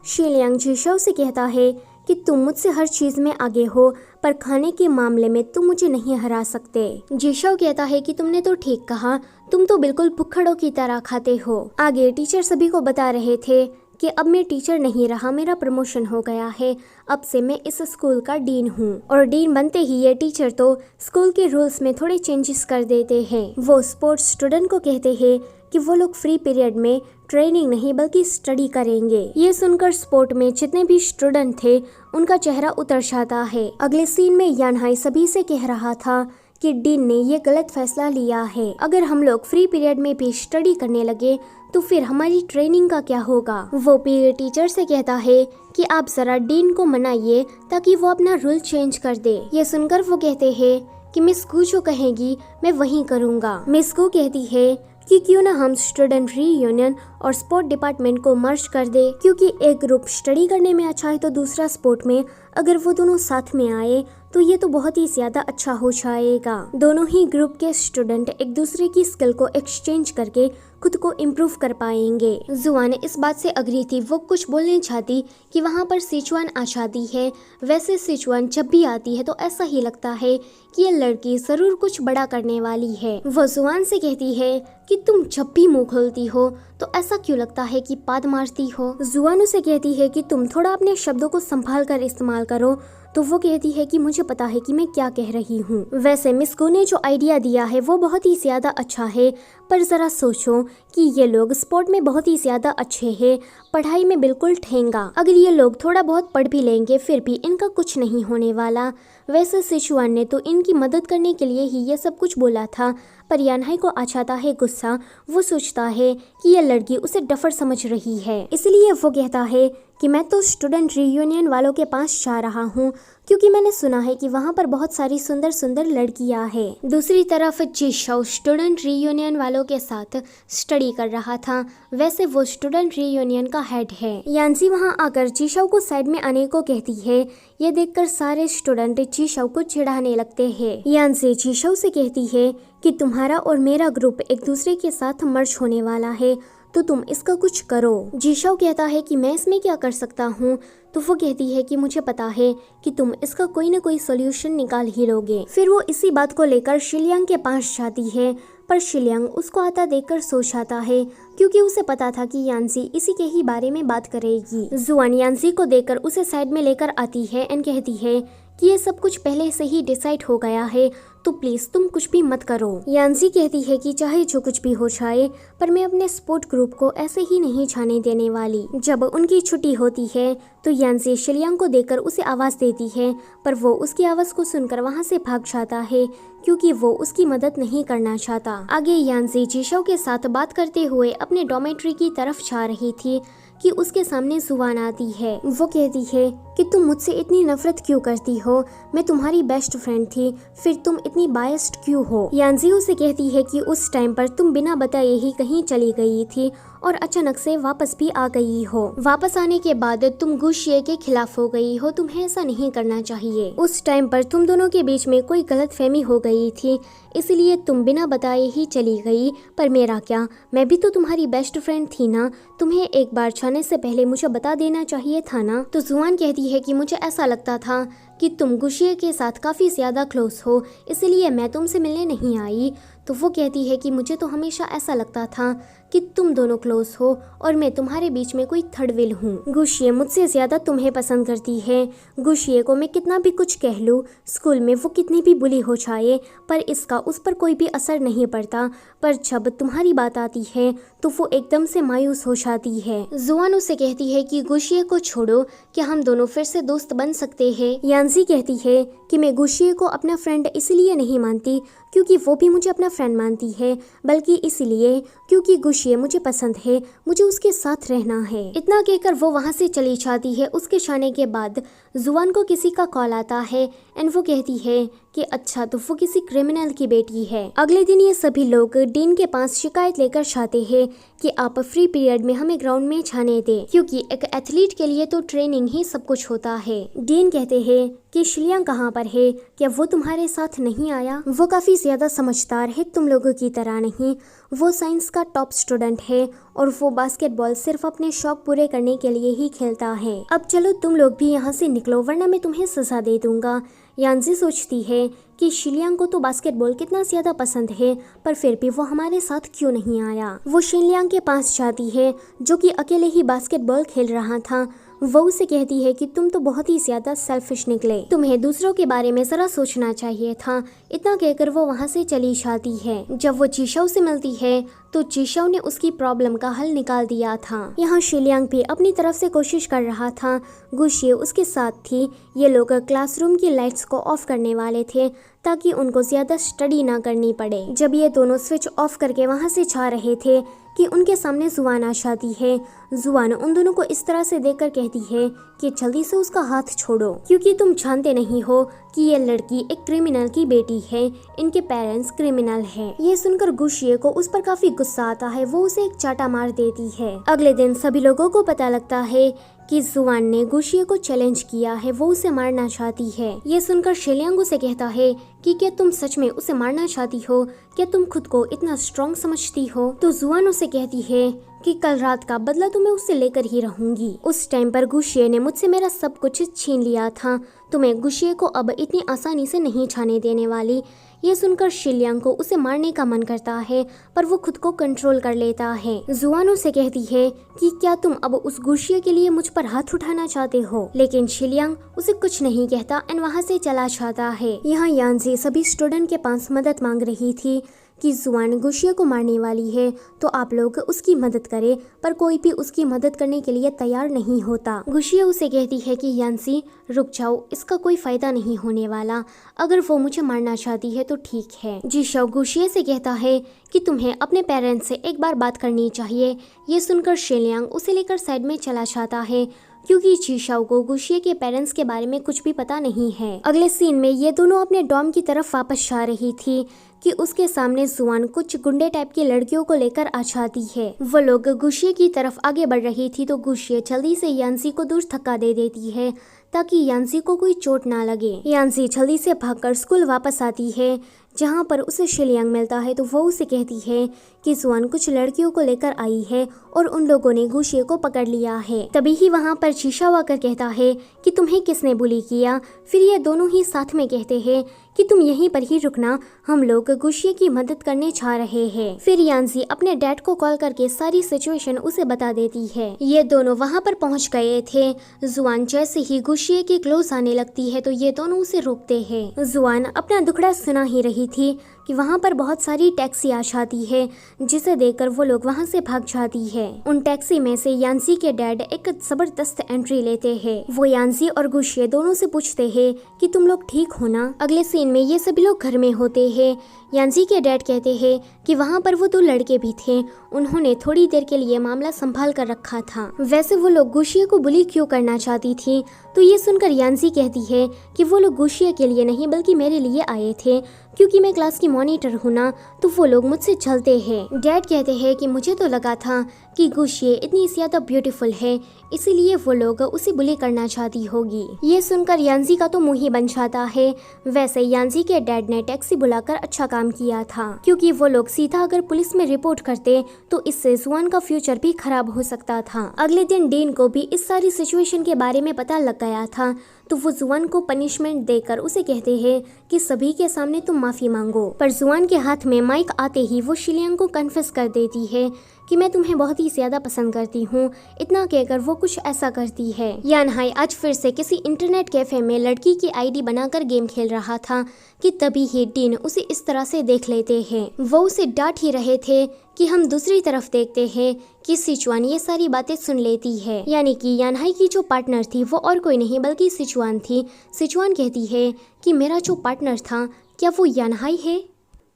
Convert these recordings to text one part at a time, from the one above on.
शिलियांग जीशाओ से कहता है कि तुम मुझसे हर चीज में आगे हो, पर खाने के मामले में तुम मुझे नहीं हरा सकते। जीशाओ कहता है कि तुमने तो ठीक कहा, तुम तो बिल्कुल भुक्खड़ों की तरह खाते हो। आगे टीचर सभी को बता रहे थे कि अब मैं टीचर नहीं रहा, मेरा प्रमोशन हो गया है, अब से मैं इस स्कूल का डीन हूँ। और डीन बनते ही ये टीचर तो स्कूल के रूल्स में थोड़े चेंजेस कर देते हैं। वो स्पोर्ट्स स्टूडेंट को कहते हैं कि वो लोग फ्री पीरियड में ट्रेनिंग नहीं बल्कि स्टडी करेंगे। ये सुनकर स्पोर्ट में जितने भी स्टूडेंट थे उनका चेहरा उतर जाता है। अगले सीन में यानहाई सभी से कह रहा था कि डीन ने ये गलत फैसला लिया है। अगर हम लोग फ्री पीरियड में भी स्टडी करने लगे तो फिर हमारी ट्रेनिंग का क्या होगा। वो पीए टीचर से कहता है कि आप जरा डीन को मनाइए ताकि वो अपना रूल चेंज कर दे। ये सुनकर वो कहते हैं कि मिस कू जो कहेगी मैं वही करूँगा। मिस कू कहती है कि क्यों ना हम स्टूडेंट रीयूनियन और स्पोर्ट डिपार्टमेंट को मर्ज कर दे, क्योंकि एक ग्रुप स्टडी करने में अच्छा है तो दूसरा स्पोर्ट में, अगर वो दोनों साथ में आए तो ये तो बहुत ही ज्यादा अच्छा हो जाएगा। दोनों ही ग्रुप के स्टूडेंट एक दूसरे की स्किल को एक्सचेंज करके खुद को इम्प्रूव कर पाएंगे। जुआ ने इस बात से अग्री थी। वो कुछ बोलने चाहती कि वहाँ पर सिचुआन आ जाती है। वैसे सिचुआन जब भी आती है तो ऐसा ही लगता है कि ये लड़की जरूर कुछ बड़ा करने वाली है। वो जुआन से कहती है कि तुम जब भी मुंह खोलती हो तो ऐसा क्यों लगता है कि पाद मारती हो। जुआन उसे कहती है कि तुम थोड़ा अपने शब्दों को संभाल कर इस्तेमाल करो। तो वो कहती है कि मुझे पता है कि मैं क्या कह रही हूँ। वैसे मिस को ने जो आइडिया दिया है वो बहुत ही ज्यादा अच्छा है, पर जरा सोचो कि ये लोग स्पोर्ट में बहुत ही ज्यादा अच्छे हैं, पढ़ाई में बिल्कुल ठेंगा। अगर ये लोग थोड़ा बहुत पढ़ भी लेंगे फिर भी इनका कुछ नहीं होने वाला। वैसे सिचुआन ने तो इनकी मदद करने के लिए ही ये सब कुछ बोला था, पर यानहाई को आ जाता है गुस्सा। वो सोचता है कि ये लड़की उसे डफर समझ रही है, इसलिए वो कहता है कि मैं तो स्टूडेंट रीयूनियन वालों के पास जा रहा हूँ, क्योंकि मैंने सुना है कि वहाँ पर बहुत सारी सुंदर सुंदर लड़कियाँ हैं। दूसरी तरफ जीशाओ स्टूडेंट रीयूनियन वालों के साथ स्टडी कर रहा था। वैसे वो स्टूडेंट रीयूनियन का हेड है। यानसी वहाँ आकर जीशाओ को साइड में आने को कहती है। ये देखकर सारे स्टूडेंट जीशाओ को चिढ़ाने लगते हैं। यानसी जीशाओ से कहती है कि तुम्हारा और मेरा ग्रुप एक दूसरे के साथ मर्ज होने वाला है, तो तुम इसका कुछ करो। जीशाओ कहता है कि मैं इसमें क्या कर सकता हूँ। तो वो कहती है कि मुझे पता है कि तुम इसका कोई न कोई सोल्यूशन निकाल ही लोगे। फिर वो इसी बात को लेकर शिलियांग के पास जाती है, पर शिलियांग उसको आता देखकर सो जाता है, क्योंकि उसे पता था कि यानसी इसी के ही बारे में बात करेगी। जुआन यानसी को देखकर उसे साइड में लेकर आती है एंड कहती है कि ये सब कुछ पहले से ही डिसाइड हो गया है, तो प्लीज तुम कुछ भी मत करो। यानसी कहती है कि चाहे जो कुछ भी हो जाए, पर मैं अपने स्पोर्ट ग्रुप को ऐसे ही नहीं जाने देने वाली। जब उनकी छुट्टी होती है तो यानसी शिलियांग को देखकर उसे आवाज देती है, पर वो उसकी आवाज को सुनकर वहाँ से भाग जाता है, क्योंकि वो उसकी मदद नहीं करना चाहता। आगे यानसी जीशाओ के साथ बात करते हुए अपने डॉर्मेट्री की तरफ जा रही थी कि उसके सामने जुआन आती है। वो कहती है कि तुम मुझसे इतनी नफरत क्यों करती हो, मैं तुम्हारी बेस्ट फ्रेंड थी, फिर तुम इतनी बायस्ड क्यों हो। यानजी उसे कहती है कि उस टाइम पर तुम बिना बताए ही कहीं चली गई थी और अचानक से वापस भी आ गई हो। वापस आने के बाद तुम गुशिये के खिलाफ हो गई हो, तुम्हें ऐसा नहीं करना चाहिए। उस टाइम पर तुम दोनों के बीच में कोई गलतफहमी हो गई थी, इसलिए तुम बिना बताए ही चली गई। पर मेरा क्या, मैं भी तो तुम्हारी बेस्ट फ्रेंड थी ना, तुम्हें एक बार जाने से पहले मुझे बता देना चाहिए था ना। तो जुआन कहती है कि मुझे ऐसा लगता था कि तुम गुशिये के साथ काफी ज्यादा क्लोज हो, इसलिए मैं तुमसे मिलने नहीं आई। तो वो कहती है कि मुझे तो हमेशा ऐसा लगता था कि तुम दोनों क्लोज हो और मैं तुम्हारे बीच में कोई थर्ड व्हील हूँ। गुशिये मुझसे ज्यादा तुम्हें पसंद करती है। गुशिये को मैं कितना भी कुछ कह लूँ, स्कूल में वो कितनी भी बुली हो जाए, पर इसका उस पर कोई भी असर नहीं पड़ता। पर जब तुम्हारी बात आती है तो वो एकदम से मायूस हो जाती है। जुआन उसे कहती है कि गुशिये को छोड़ो, क्या हम दोनों फिर से दोस्त बन सकते हैं। यानसी कहती है कि मैं गुशिये को अपना फ्रेंड इसलिए नहीं मानती क्योंकि वो भी मुझे अपना फ्रेंड मानती है, बल्कि इसलिए क्योंकि गुशिये मुझे पसंद है, मुझे उसके साथ रहना है। इतना कहकर वो वहाँ से चली जाती है। उसके जाने के बाद जुआन को किसी का कॉल आता है एंड वो कहती है कि अच्छा तो वो किसी क्रिमिनल की बेटी है। अगले दिन ये सभी लोग डीन के पास शिकायत लेकर चाहते हैं कि आप फ्री पीरियड में हमें ग्राउंड में जाने दें, क्योंकि एक एथलीट के लिए तो ट्रेनिंग ही सब कुछ होता है। डीन कहते हैं कि शिलियांग कहाँ पर है, क्या वो तुम्हारे साथ नहीं आया? वो काफी ज्यादा समझदार है, तुम लोगों की तरह नहीं। वो साइंस का टॉप स्टूडेंट है और वो बास्केटबॉल सिर्फ अपने शौक पूरे करने के लिए ही खेलता है। अब चलो तुम लोग भी यहाँ से निकलो वरना मैं तुम्हें सजा दे दूंगा। यांजी सोचती है कि शिलियांग को तो बास्केटबॉल कितना ज्यादा पसंद है, पर फिर भी वो हमारे साथ क्यों नहीं आया। वो शिलियांग के पास जाती है जो कि अकेले ही बास्केटबॉल खेल रहा था। वो उसे कहती है कि तुम तो बहुत ही ज्यादा सेल्फिश निकले, तुम्हें दूसरों के बारे में जरा सोचना चाहिए था। इतना कहकर वो वहाँ से चली जाती है। जब वो चीशाओ से मिलती है तो चीशाओ ने उसकी प्रॉब्लम का हल निकाल दिया था। यहाँ शिलियांग भी अपनी तरफ से कोशिश कर रहा था। गुशिए उसके साथ थी। ये लोग क्लासरूम की लाइट्स को ऑफ करने वाले थे ताकि उनको ज्यादा स्टडी ना करनी पड़े। जब ये दोनों स्विच ऑफ करके वहाँ से जा रहे थे कि उनके सामने जुआन आ जाती है। जुआन उन दोनों को इस तरह से देखकर कहती है कि जल्दी से उसका हाथ छोड़ो, क्योंकि तुम जानते नहीं हो कि ये लड़की एक क्रिमिनल की बेटी है, इनके पेरेंट्स क्रिमिनल हैं। ये सुनकर गुशिए को उस पर काफी गुस्सा आता है। वो उसे एक चाटा मार देती है। अगले दिन सभी लोगों को पता लगता है कि जुआन ने गुशिए को चैलेंज किया है, वो उसे मारना चाहती है। ये सुनकर शिलियांग उसे कहता है कि क्या तुम सच में उसे मारना चाहती हो? क्या तुम खुद को इतना स्ट्रॉन्ग समझती हो? तो जुआन उसे कहती है कि कल रात का बदला तो मैं उससे लेकर ही रहूंगी। उस टाइम पर गुशिए ने मुझसे मेरा सब कुछ छीन लिया था, तो मैं गुशिए को अब इतनी आसानी से नहीं जाने देने वाली। ये सुनकर शिलियांग को उसे मारने का मन करता है, पर वो खुद को कंट्रोल कर लेता है। जुआन उसे कहती है कि क्या तुम अब उस गुशिए के लिए मुझ पर हाथ उठाना चाहते हो? लेकिन शिलियांग उसे कुछ नहीं कहता एंड वहाँ से चला जाता है। यहाँ यांजी सभी स्टूडेंट के पास मदद मांग रही थी कि जुआन गुशिए को मारने वाली है, तो आप लोग उसकी मदद करें, पर कोई भी उसकी मदद करने के लिए तैयार नहीं होता। गुशिए उसे कहती है कि यांसी रुक जाओ, इसका कोई फायदा नहीं होने वाला। अगर वो मुझे मारना चाहती है तो ठीक है। जीशाओ गुशिए से कहता है कि तुम्हें अपने पेरेंट्स से एक बार बात करनी चाहिए। ये सुनकर शिलियांग उसे लेकर साइड में चला जाता है, क्योंकि जीशाओ को गुशिए के पेरेंट्स के बारे में कुछ भी पता नहीं है। अगले सीन में ये दोनों अपने डॉर्म की तरफ वापस जा रही थी कि उसके सामने जुआन कुछ गुंडे टाइप की लड़कियों को लेकर आ जाती है। वो लोग गुशिए की तरफ आगे बढ़ रही थी तो गुशिए जल्दी से यांसी को दूर धक्का दे देती है ताकि यांसी को कोई चोट ना लगे। यांसी जल्दी से भागकर स्कूल वापस आती है, जहाँ पर उसे शिलियांग मिलता है। तो वो उसे कहती है कि जुआन कुछ लड़कियों को लेकर आई है और उन लोगों ने गुशिए को पकड़ लिया है। तभी ही वहाँ पर जीशाओ आकर कहता है कि तुम्हें किसने बुली किया? फिर ये दोनों ही साथ में कहते हैं कि तुम यहीं पर ही रुकना, हम लोग गुशिए की मदद करने जा रहे हैं। फिर यांसी अपने डैड को कॉल करके सारी सिचुएशन उसे बता देती है। ये दोनों वहाँ पर पहुँच गए थे। जुआन जैसे ही गुशिए के क्लोज आने लगती है तो ये दोनों उसे रोकते हैं। जुआन अपना दुखड़ा सुना ही रही थी कि वहाँ पर बहुत सारी टैक्सी आ जाती है, जिसे देखकर वो लोग वहाँ से भाग जाती है। उन टैक्सी में से यांसी के डैड एक जबरदस्त एंट्री लेते हैं। वो यांसी और गुशिए दोनों से पूछते हैं कि तुम लोग ठीक हो ना? अगले सीन में ये सभी लोग घर में होते हैं। यांसी के डैड कहते हैं कि वहाँ पर वो दो लड़के भी थे, उन्होंने थोड़ी देर के लिए मामला संभाल कर रखा था। वैसे वो लोग गुशिए को बुली क्यों करना चाहती थी? तो ये सुनकर यांसी कहती है कि वो लोग गुशिए के लिए नहीं बल्कि मेरे लिए आए थे, क्योंकि मैं क्लास की मॉनिटर हूँ ना, तो वो लोग मुझसे चलते हैं। डैड कहते हैं कि मुझे तो लगा था कि गुशिए इतनी ज्यादा ब्यूटीफुल है, इसीलिए वो लोग उसे बुली करना चाहती होगी। ये सुनकर यांसी का तो मुंह ही बन जाता है। वैसे यांसी के डैड ने टैक्सी बुलाकर अच्छा काम किया था, क्योंकि वो लोग सीधा अगर पुलिस में रिपोर्ट करते तो इससे जुआन का फ्यूचर भी खराब हो सकता था। अगले दिन डीन को भी इस सारी सिचुएशन के बारे में पता लग गया था, तो वो जुआन को पनिशमेंट देकर उसे कहते हैं कि सभी के सामने तुम माफी मांगो। पर जुआन के हाथ में माइक आते ही वो शिलियांग को कन्फेस कर देती है कि मैं तुम्हें बहुत ही ज्यादा पसंद करती हूँ। इतना कहकर वो कुछ ऐसा करती है। यानहाई आज फिर से किसी इंटरनेट कैफे में लड़की की आईडी बनाकर गेम खेल रहा था कि तभी ही डीन उसे इस तरह से देख लेते हैं। वो उसे डांट ही रहे थे कि हम दूसरी तरफ देखते हैं कि सिचुआन ये सारी बातें सुन लेती है। यानी कि यानहाई की जो पार्टनर थी वो और कोई नहीं बल्कि सिचुआन थी। सिचुआन कहती है कि मेरा जो पार्टनर था क्या वो यानहाई है?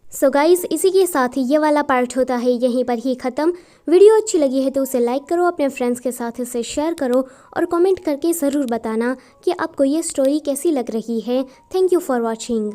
सो गाइस, इसी के साथ ही ये वाला पार्ट होता है यहीं पर ही खत्म। वीडियो अच्छी लगी है तो उसे लाइक करो, अपने फ्रेंड्स के साथ इसे शेयर करो और कमेंट करके ज़रूर बताना कि आपको ये स्टोरी कैसी लग रही है। Thank you for watching.